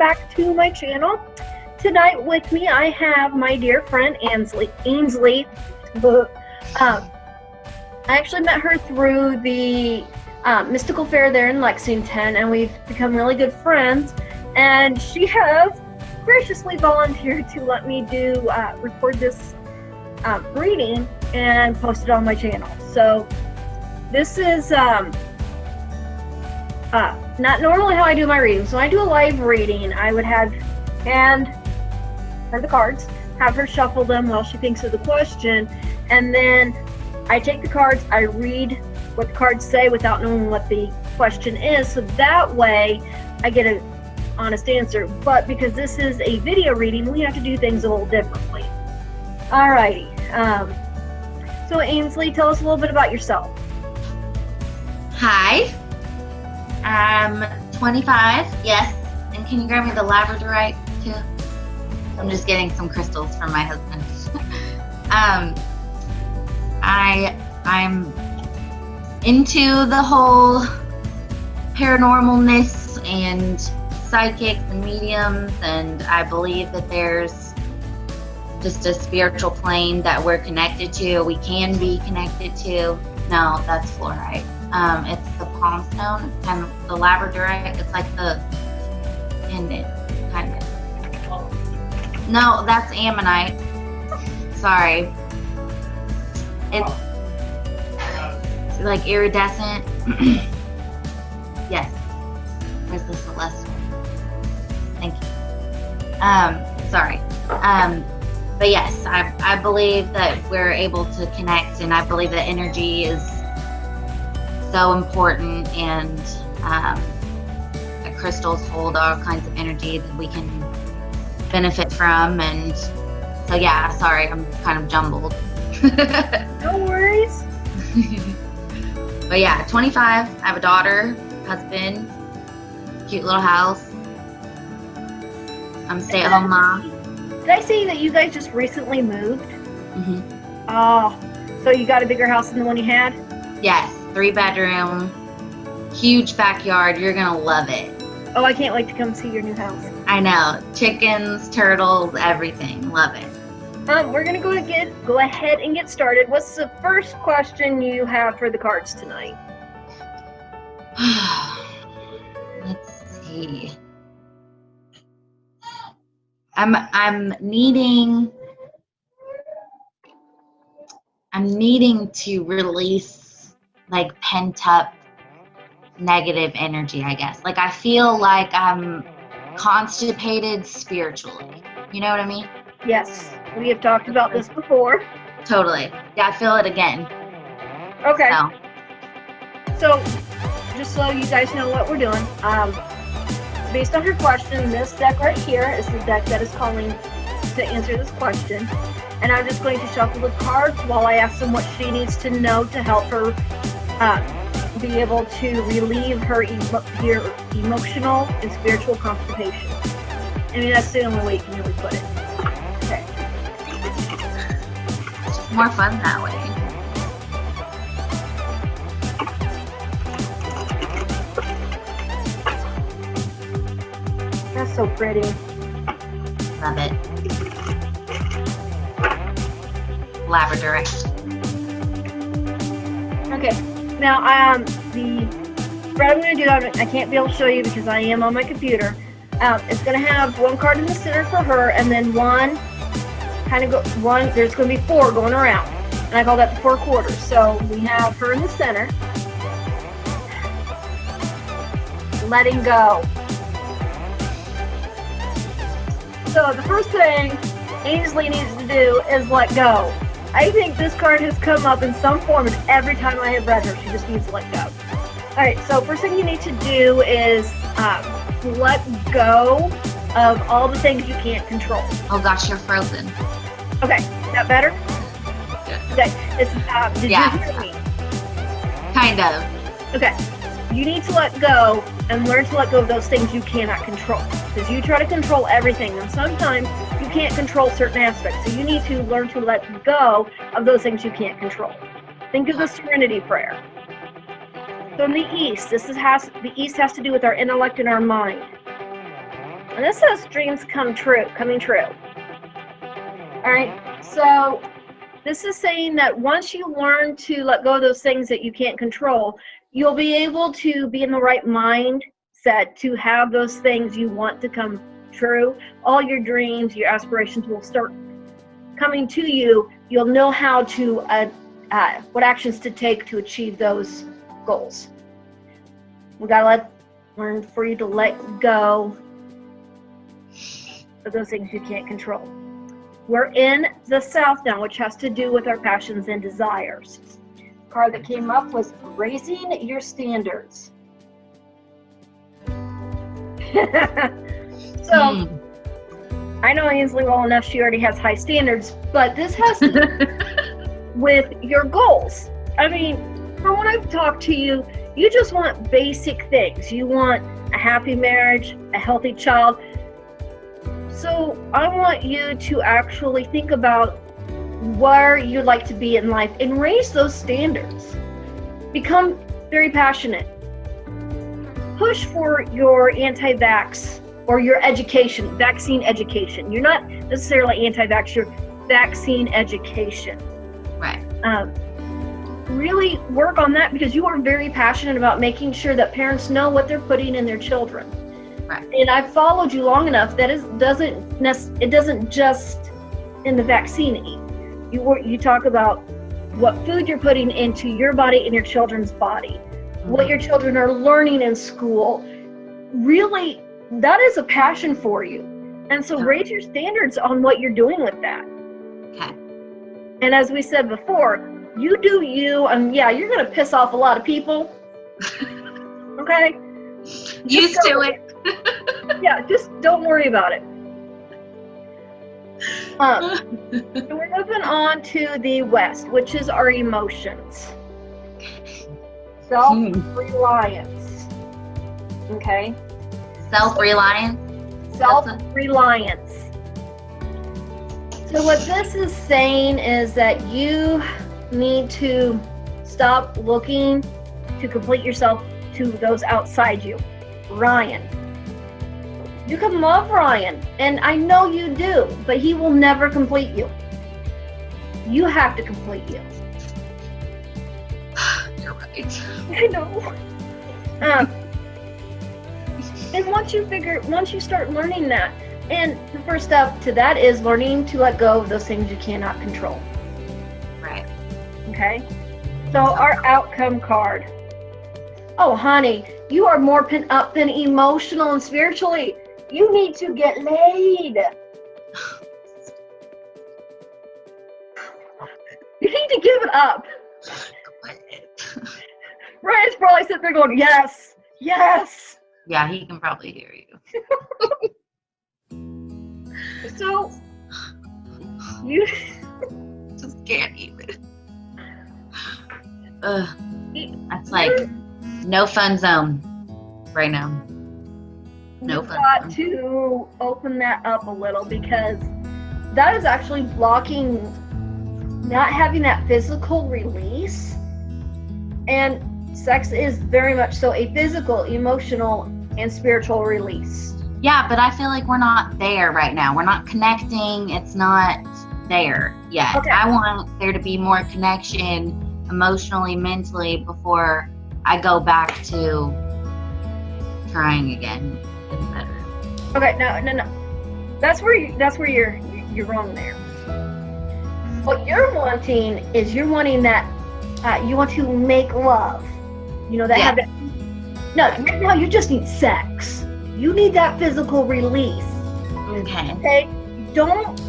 back to my channel. Tonight with me I have my dear friend Ainsley. I actually met her through the Mystical Fair there in Lexington, and we've become really good friends, and she has graciously volunteered to let me record this reading and post it on my channel. So this is not normally how I do my readings. So when I do a live reading, I would hand her the cards, have her shuffle them while she thinks of the question, and then I take the cards, I read what the cards say without knowing what the question is, so that way I get an honest answer. But because this is a video reading, we have to do things a little differently. Alrighty. So Ainsley, tell us a little bit about yourself. Hi. I'm 25, yes. And can you grab me the labradorite too? I'm just getting some crystals from my husband. I'm into the whole paranormalness and psychics and mediums, and I believe that there's just a spiritual plane that we're connected to, we can be connected to. No, that's fluorite. It's the palm stone and the labradorite. It's like the pendant, kind of. No, that's ammonite. Sorry. It's like iridescent. Yes. Where's the celestial? Thank you. Sorry. But yes, I believe that we're able to connect, and I believe that energy is so important, and the crystals hold all kinds of energy that we can benefit from. And so yeah, sorry, I'm kind of jumbled. No worries. But yeah, 25, I have a daughter, husband, cute little house. I'm a stay-at-home mom. Did I say that you guys just recently moved? Mm-hmm. Oh, so you got a bigger house than the one you had? Yes, 3-bedroom, huge backyard. You're gonna love it. Oh, I can't wait to come see your new house. I know, chickens, turtles, everything. Love it. We're gonna go ahead and get started. What's the first question you have for the cards tonight? Let's see. I'm needing to release like pent up negative energy, I guess. Like I feel like I'm constipated spiritually. You know what I mean? Yes, we have talked about this before. Totally. Yeah, I feel it again. Okay. So just so you guys know what we're doing, based on her question, this deck right here is the deck that is calling to answer this question. And I'm just going to shuffle the cards while I ask them what she needs to know to help her be able to relieve her emotional and spiritual constipation. I mean, that's the only way you can really put it. Okay. It's more fun that way. That's so pretty. Love it. Labradorite. Okay. Now, what I'm going to do, I can't be able to show you because I am on my computer. It's going to have one card in the center for her, and then there's going to be 4 going around. And I call that the 4 quarters. So we have her in the center. Letting go. So the first thing Ainsley needs to do is let go. I think this card has come up in some form, and every time I have read her, she just needs to let go. Alright, so first thing you need to do is let go of all the things you can't control. Oh gosh, you're frozen. Okay, is that better? Yeah. Okay, did you hear me? Kind of. Okay, you need to let go and learn to let go of those things you cannot control. Because you try to control everything, and sometimes you can't control certain aspects. So you need to learn to let go of those things you can't control. Think of the Serenity Prayer. So in the East, the East has to do with our intellect and our mind. And this says dreams coming true. All right, so this is saying that once you learn to let go of those things that you can't control, you'll be able to be in the right mindset to have those things you want to come true. All your dreams, your aspirations will start coming to you. You'll know how to, what actions to take to achieve those goals. We gotta learn for you to let go of those things you can't control. We're in the South now, which has to do with our passions and desires. The card that came up was raising your standards. So, I know Ainsley well enough, she already has high standards, but this has to do with your goals. I mean, from what I've talked to you, you just want basic things. You want a happy marriage, a healthy child. So I want you to actually think about where you'd like to be in life and raise those standards. Become very passionate. Push for your anti-vax or your education, vaccine education. You're not necessarily anti-vax, you're vaccine education. Right. Really work on that because you are very passionate about making sure that parents know what they're putting in their children. Right. And I've followed you long enough that it doesn't just in the vaccine eat. You talk about what food you're putting into your body and your children's body, what your children are learning in school. Really, that is a passion for you. And so raise your standards on what you're doing with that. Okay. And as we said before, you do you, and yeah, you're going to piss off a lot of people. Okay? Used to it. Yeah, just don't worry about it. So we're moving on to the West, which is our emotions. Self-reliance. Okay? Self-reliance. Self-reliance. So what this is saying is that you need to stop looking to complete yourself to those outside you. Ryan. You can love Ryan, and I know you do, but he will never complete you. You have to complete you. You're right. I know. And once you start learning that, and the first step to that is learning to let go of those things you cannot control. Right. Okay? So our outcome card. Oh, honey, you are more pent up than emotional and spiritually. You need to get laid. You need to give it up. Ryan's probably sitting there going, yes, yes. Yeah, he can probably hear you. So, you just can't even. Ugh. That's like no fun zone right now. No You've fun got zone. to open that up a little because that is actually blocking not having that physical release. And sex is very much so a physical, emotional, and spiritual release. Yeah, but I feel like we're not there right now. We're not connecting. It's not there yet. Okay. I want there to be more connection emotionally, mentally before I go back to trying again. It's better. Okay, no. That's where you're wrong there. What you're wanting is that you want to make love. You know that Yeah. habit. No, right now you just need sex. You need that physical release. Okay. Okay? Don't,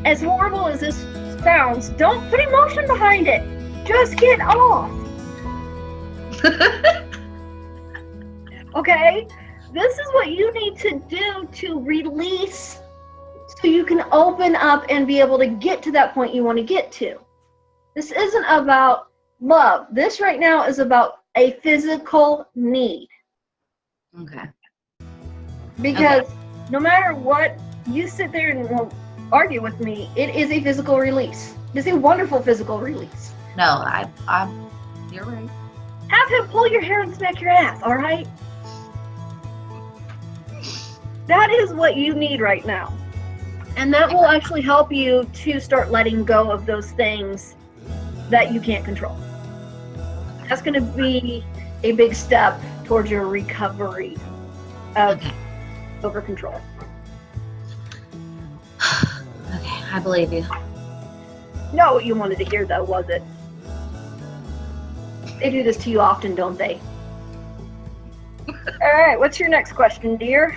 as horrible as this sounds, don't put emotion behind it. Just get off. Okay? This is what you need to do to release so you can open up and be able to get to that point you want to get to. This isn't about love. This right now is about a physical need. Okay. Because no matter what, you sit there and will argue with me, it is a physical release. It's a wonderful physical release. No, you're right. Have him pull your hair and smack your ass, all right? That is what you need right now. And that will actually help you to start letting go of those things that you can't control. That's going to be a big step towards your recovery of over control. Okay, I believe you. Not what you wanted to hear, though, was it? They do this to you often, don't they? All right, what's your next question, dear?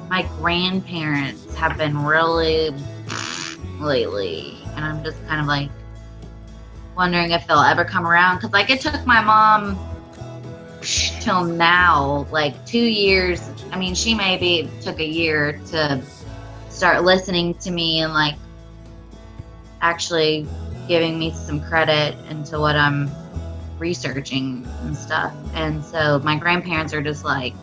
My grandparents have been really lately, and I'm just kind of like wondering if they'll ever come around, because like it took my mom till now, like 2 years. I mean, she maybe took a year to start listening to me and like actually giving me some credit into what I'm researching and stuff. And so my grandparents are just like,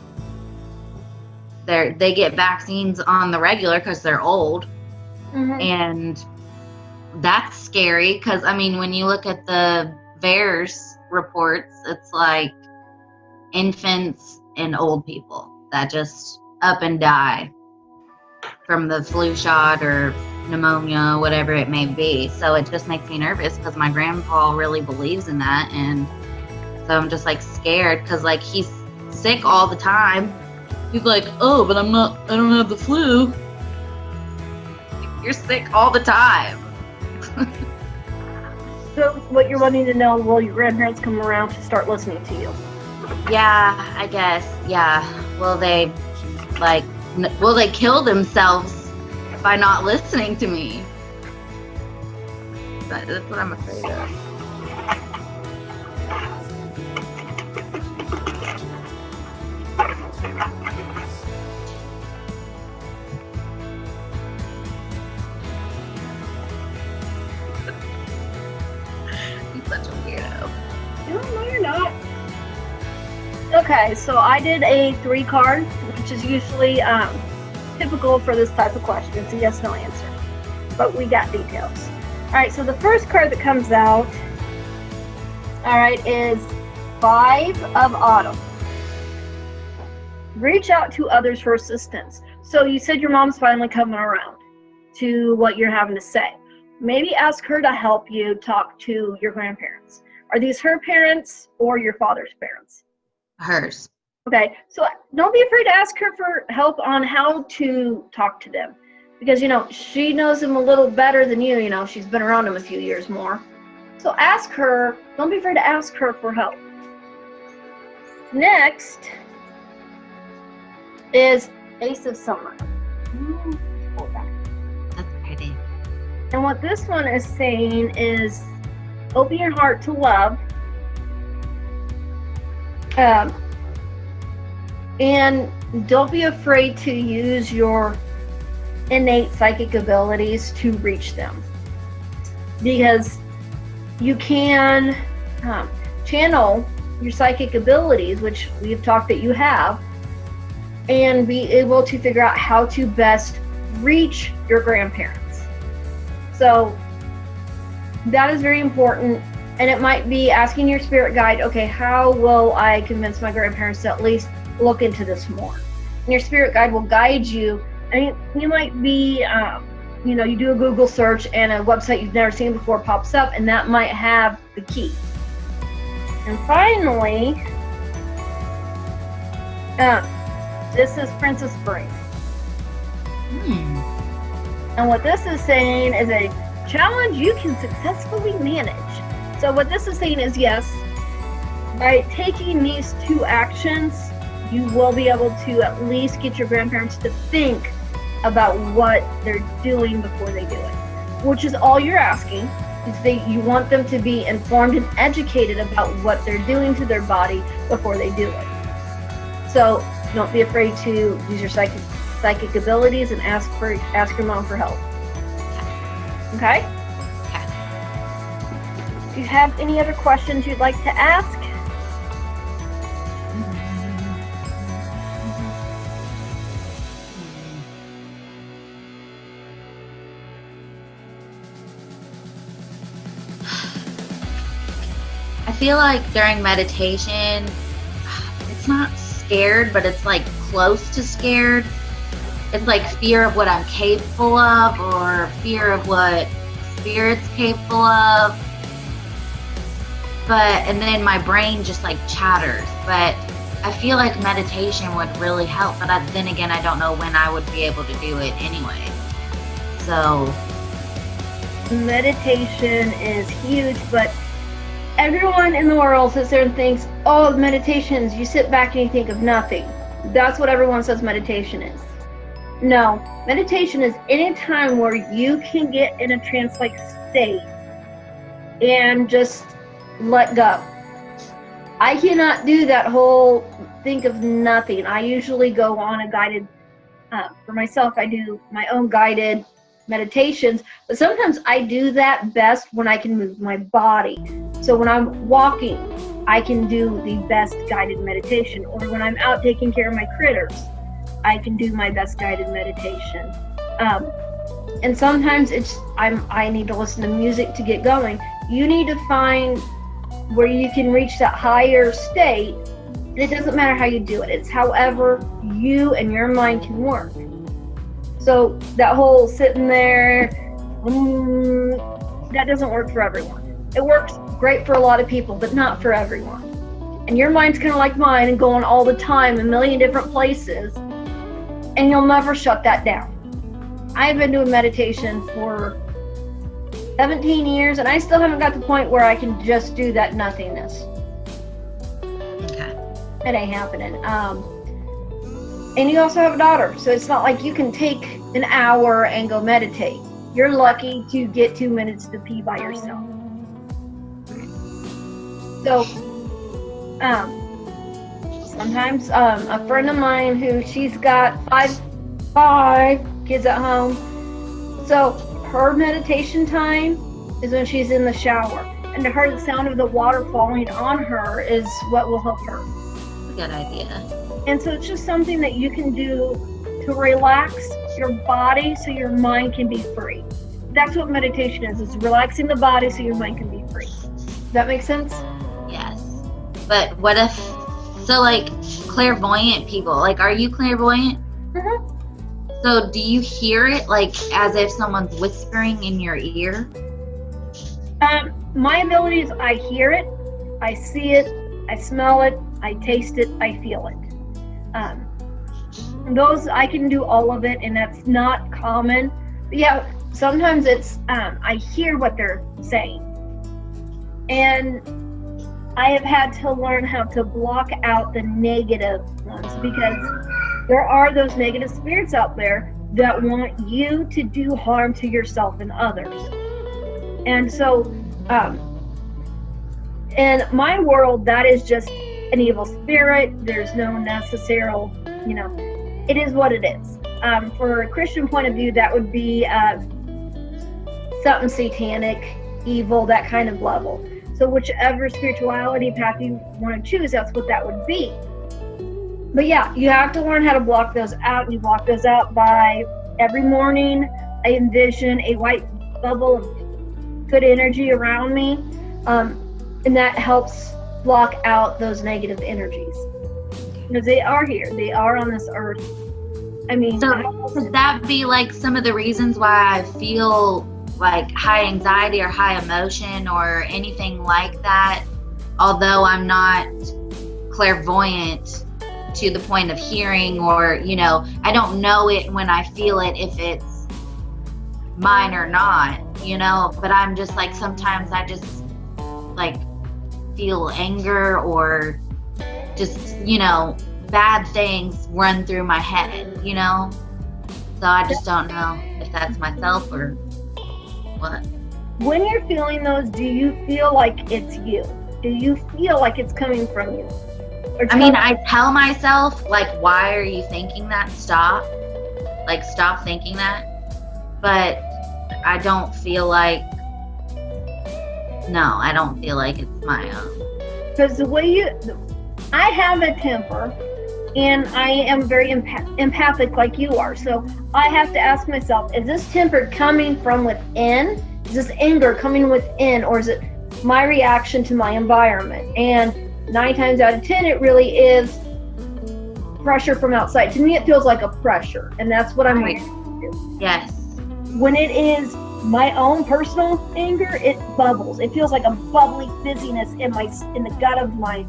they get vaccines on the regular because they're old. And that's scary because, I mean, when you look at the VAERS reports, it's like infants and old people that just up and die from the flu shot or pneumonia, whatever it may be. So it just makes me nervous because my grandpa really believes in that. And so I'm just like scared because like he's sick all the time. He's like, oh, but I don't have the flu. You're sick all the time. So what you're wanting to know, will your grandparents come around to start listening to you? Yeah, I guess. Yeah. Will they kill themselves by not listening to me? That's what I'm afraid of. I'm such a weirdo. No, you're not. Okay, so I did a 3-card, which is usually typical for this type of question. It's a yes/no answer, but we got details. All right, so the first card that comes out, all right, is 5 of Autumn. Reach out to others for assistance. So you said your mom's finally coming around to what you're having to say. Maybe ask her to help you talk to your grandparents. Are these her parents or your father's parents? Hers. Okay, so don't be afraid to ask her for help on how to talk to them. Because, you know, she knows them a little better than you. You know, she's been around them a few years more. So ask her, don't be afraid to ask her for help. Next is Ace of Summer. That's pretty. And what this one is saying is open your heart to love. And don't be afraid to use your innate psychic abilities to reach them. Because you can channel your psychic abilities, which we've talked that you have, and be able to figure out how to best reach your grandparents. So that is very important. And it might be asking your spirit guide, okay, how will I convince my grandparents to at least look into this more? And your spirit guide will guide you. And you might be, you know, you do a Google search and a website you've never seen before pops up, and that might have the key. And finally, this is Princess Spring. And what this is saying is a challenge you can successfully manage. So what this is saying is, yes, by taking these 2 actions, you will be able to at least get your grandparents to think about what they're doing before they do it, which is all you're asking. Is you want them to be informed and educated about what they're doing to their body before they do it. So don't be afraid to use your psychic abilities and ask your mom for help. Okay? Do you have any other questions you'd like to ask? I feel like during meditation, it's not scared, but it's like close to scared. It's like fear of what I'm capable of, or fear of what spirit's capable of. And then my brain just like chatters. But I feel like meditation would really help. But then again, I don't know when I would be able to do it anyway. So meditation is huge, but everyone in the world sits there and thinks, oh, meditations, you sit back and you think of nothing. That's what everyone says meditation is. No, meditation is any time where you can get in a trance-like state and just let go. I cannot do that whole think of nothing. I usually go on a guided, for myself, I do my own guided meditations, but sometimes I do that best when I can move my body. So when I'm walking, I can do the best guided meditation, or when I'm out taking care of my critters, I can do my best guided meditation. And sometimes I need to listen to music to get going. You need to find where you can reach that higher state. It doesn't matter how you do it. It's however you and your mind can work. So that whole sitting there, that doesn't work for everyone. It works great for a lot of people, but not for everyone. And your mind's kind of like mine and going all the time, a million different places, and you'll never shut that down. I've been doing meditation for 17 years, and I still haven't got to the point where I can just do that nothingness. okay. It ain't happening. And you also have a daughter, so it's not like you can take an hour and go meditate. You're lucky to get 2 minutes to pee by yourself. So, sometimes a friend of mine she's got five kids at home. So her meditation time is when she's in the shower. And to her, the sound of the water falling on her is what will help her. Good idea. And so it's just something that you can do to relax your body so your mind can be free. That's what meditation is. It's relaxing the body so your mind can be free. Does that make sense? Yes. But what if, so like clairvoyant people, like are you clairvoyant? Mm-hmm. So do you hear it like as if someone's whispering in your ear? My ability is I hear it, I see it, I smell it, I taste it, I feel it. Those, I can do all of it, and that's not common. But yeah, sometimes it's, I hear what they're saying. And I have had to learn how to block out the negative ones, because there are those negative spirits out there that want you to do harm to yourself and others. And so, in my world, that is just an evil spirit. There's no necessary, it is what it is. For a Christian point of view, that would be something satanic, evil, that kind of level. So whichever spirituality path you want to choose, that's what that would be. But yeah, you have to learn how to block those out. And you block those out by every morning, I envision a white bubble of good energy around me. And that helps block out those negative energies. Because they are here. They are on this earth. I mean, so could that be like some of the reasons why I feel like high anxiety or high emotion or anything like that, although I'm not clairvoyant to the point of hearing, or I don't know it when I feel it if it's mine or not, but I'm just like, sometimes I just like feel anger or just bad things run through my head, so I just don't know if that's myself or what. When you're feeling those, do you feel like it's you? Do you feel like it's coming from you? I tell myself, like, why are you thinking that? Stop thinking that. But I don't feel like it's my own. Because the way I have a temper, and I am very empathic like you are. So I have to ask myself, is this temper coming from within? Is this anger coming within? Or is it my reaction to my environment? And 9 times out of 10, it really is pressure from outside. To me, it feels like a pressure, and that's what I'm Right. reacting to. Yes. When it is my own personal anger, it bubbles. It feels like a bubbly fizziness in the gut of my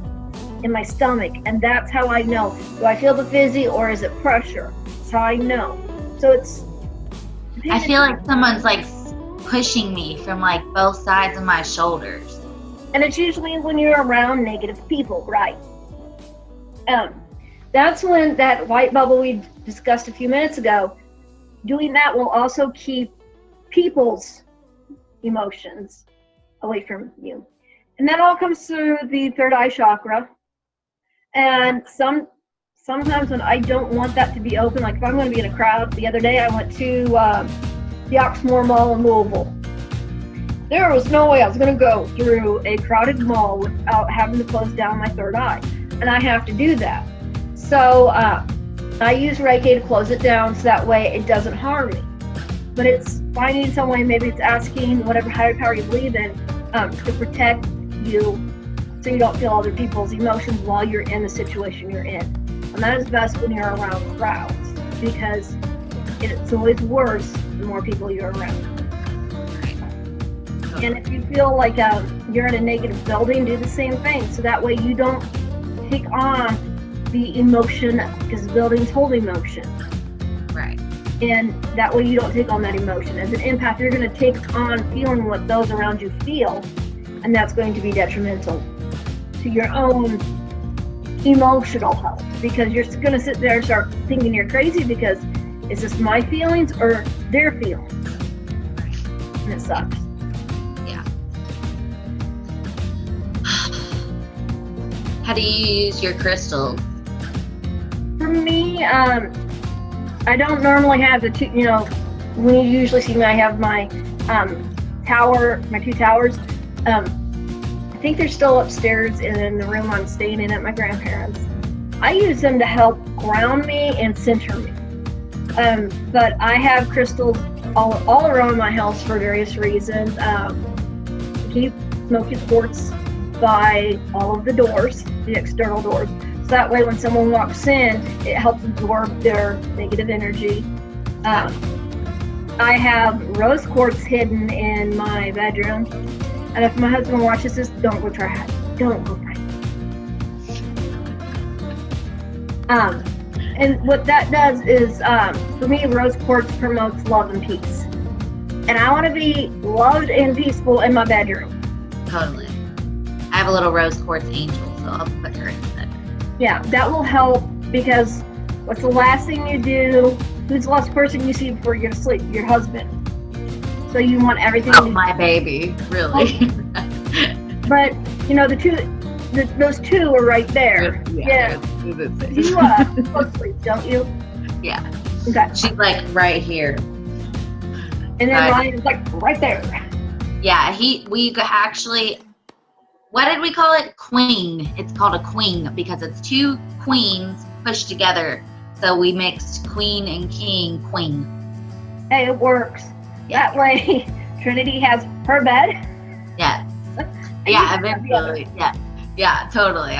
stomach, and that's how I know. Do I feel the fizzy or is it pressure? That's how I know. So it's. I feel like someone's like pushing me from like both sides of my shoulders. And it's usually when you're around negative people, right? That's when that white bubble we discussed a few minutes ago, doing that will also keep people's emotions away from you. And that all comes through the third eye chakra. And sometimes when I don't want that to be open, like if I'm going to be in a crowd, the other day I went to the Oxmoor Mall in Louisville. There was no way I was going to go through a crowded mall without having to close down my third eye. And I have to do that. So I use Reiki to close it down so that way it doesn't harm me. But it's finding some way, maybe it's asking whatever higher power you believe in to protect you so you don't feel other people's emotions while you're in the situation you're in. And that is best when you're around crowds because it's always worse the more people you're around. And if you feel like you're in a negative building, do the same thing. So that way you don't take on the emotion, because the buildings hold emotion. Right. And that way you don't take on that emotion. As an empath, you're going to take on feeling what those around you feel, and that's going to be detrimental to your own emotional health, because you're going to sit there and start thinking you're crazy because is this my feelings or their feelings? And it sucks. How do you use your crystals? For me, I don't normally have the two, when you usually see me, I have my tower, my two towers. I think they're still upstairs in the room I'm staying in at my grandparents'. I use them to help ground me and center me. But I have crystals all around my house for various reasons. Keep smoky quartz by all of the doors, the external doors. So that way when someone walks in, it helps absorb their negative energy. I have rose quartz hidden in my bedroom. And if my husband watches this, don't go try it. Don't go try it. And what that does is, for me, rose quartz promotes love and peace. And I want to be loved and peaceful in my bedroom. Totally. I have a little rose quartz angel, so I'll put her in the bedroom. Yeah, that will help because what's the last thing you do? Who's the last person you see before you go to sleep? Your husband. So you want everything. Oh, my baby, really. But, those two are right there. Yeah. You sleep, don't you? Yeah. Okay. She's like right here. And then Ryan is like right there. Yeah, we actually, what did we call it? Queen. It's called a queen because it's two queens pushed together. So we mixed queen and king, queen. Hey, it works. Yeah. That way, Trinity has her bed. Yeah. Yeah, eventually. Yeah, totally.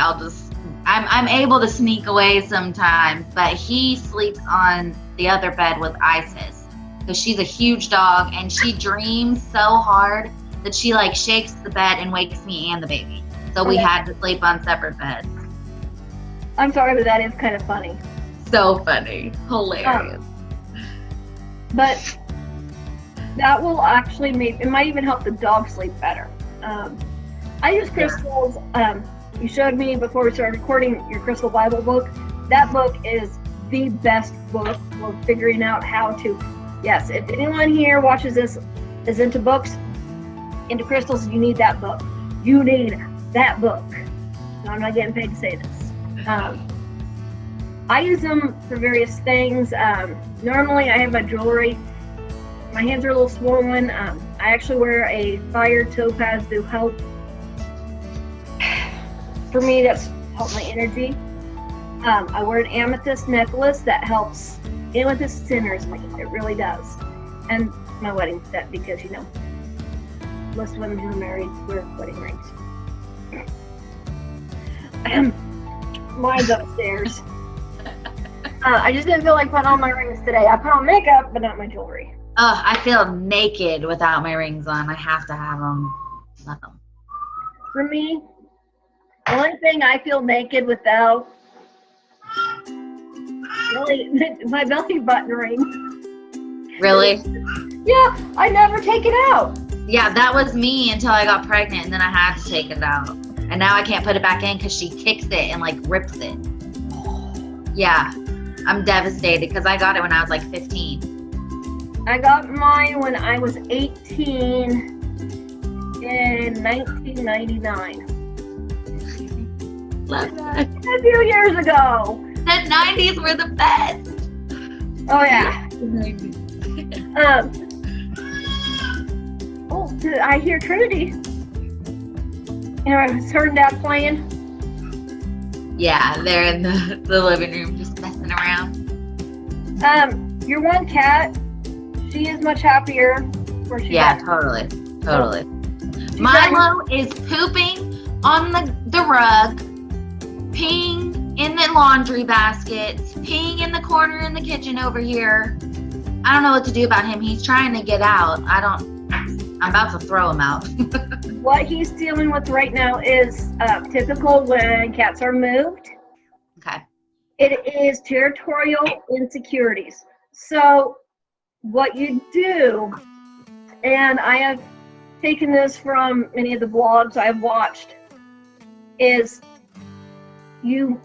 I'm able to sneak away sometimes, but he sleeps on the other bed with Isis because she's a huge dog and she dreams so hard that she like shakes the bed and wakes me and the baby. So we had to sleep on separate beds. I'm sorry, but that is kind of funny. So funny. Hilarious. But that will actually it might even help the dog sleep better. I use crystals. You showed me before we started recording your Crystal Bible book. That book is the best book for figuring out how to. Yes, if anyone here watches this is into books, into crystals, you need that book. You need that book. No, I'm not getting paid to say this. I use them for various things. Normally, I have my jewelry. My hands are a little swollen. I actually wear a fire topaz to help. For me, that's helped my energy. I wear an amethyst necklace that helps. Amethyst centers me. It really does. And my wedding set because, most women who are married wear wedding rings. Mine's upstairs. I just didn't feel like putting on my rings today. I put on makeup, but not my jewelry. Oh, I feel naked without my rings on. I have to have them. Love them. For me, one thing I feel naked without, really, my belly button ring. Really? Yeah, I never take it out. Yeah, that was me until I got pregnant, and then I had to take it out. And now I can't put it back in because she kicks it and like rips it. Yeah, I'm devastated because I got it when I was like 15. I got mine when I was 18 in 1999. Love that. A few years ago. The 90s were the best. Oh yeah. Oh, I hear Trinity. It's her and Dad playing. Yeah, they're in the living room just messing around. Your one cat, she is much happier where she's Yeah, at. totally. Milo is pooping on the rug, peeing in the laundry basket, peeing in the corner in the kitchen over here. I don't know what to do about him. He's trying to get out. I'm about to throw him out. What he's dealing with right now is typical when cats are moved. Okay. It is territorial insecurities. So what you do, and I have taken this from many of the blogs I've watched, is you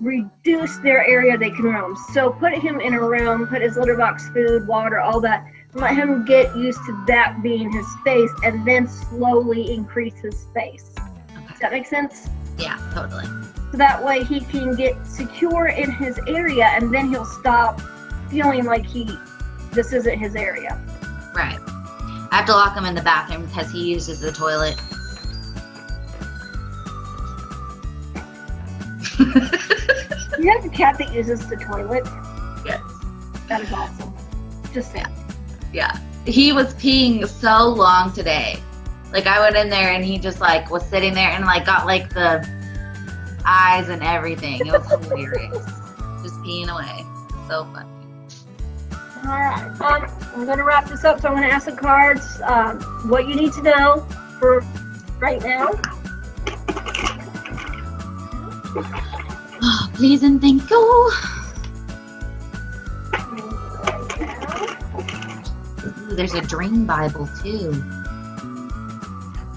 reduce their area they can roam. So put him in a room, put his litter box, food, water, all that. Let him get used to that being his space, and then slowly increase his space. Does that make sense? Yeah, totally. So that way he can get secure in his area, and then he'll stop feeling like this isn't his area. Right. I have to lock him in the bathroom because he uses the toilet. You have a cat that uses the toilet. Yes. That is awesome. Just saying. Yeah. He was peeing so long today. Like I went in there and he just like was sitting there and like got like the eyes and everything. It was hilarious. Just peeing away. So funny. All right. I'm going to wrap this up. So I'm going to ask the cards what you need to know for right now. Oh, please and thank you. Ooh, there's a dream Bible too.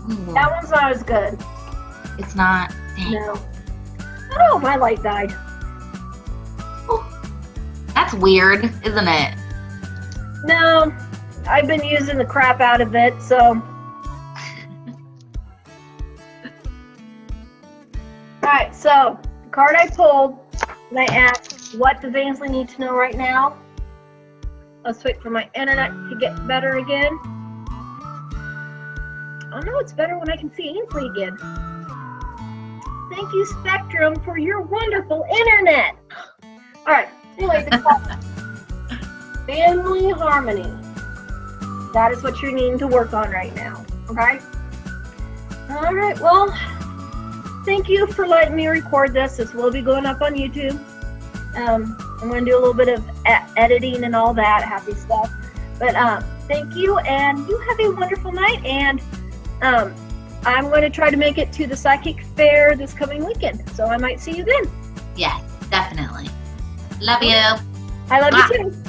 Ooh, That one's not as good. it's not. Dang. No. Oh, my light died. That's weird, isn't it? No, I've been using the crap out of it, so. Alright, so the card I pulled, and I asked, what does Ainsley need to know right now? Let's wait for my internet to get better again. Oh no, it's better when I can see Ainsley again. Thank you, Spectrum, for your wonderful internet. Alright, anyway, the card. Family harmony. That is what you're needing to work on right now. Okay? Alright, well, thank you for letting me record this. This will be going up on YouTube. I'm going to do a little bit of editing and all that happy stuff. But thank you, and you have a wonderful night. And I'm going to try to make it to the Psychic Fair this coming weekend. So I might see you then. Yes, definitely. Love you. I love you too.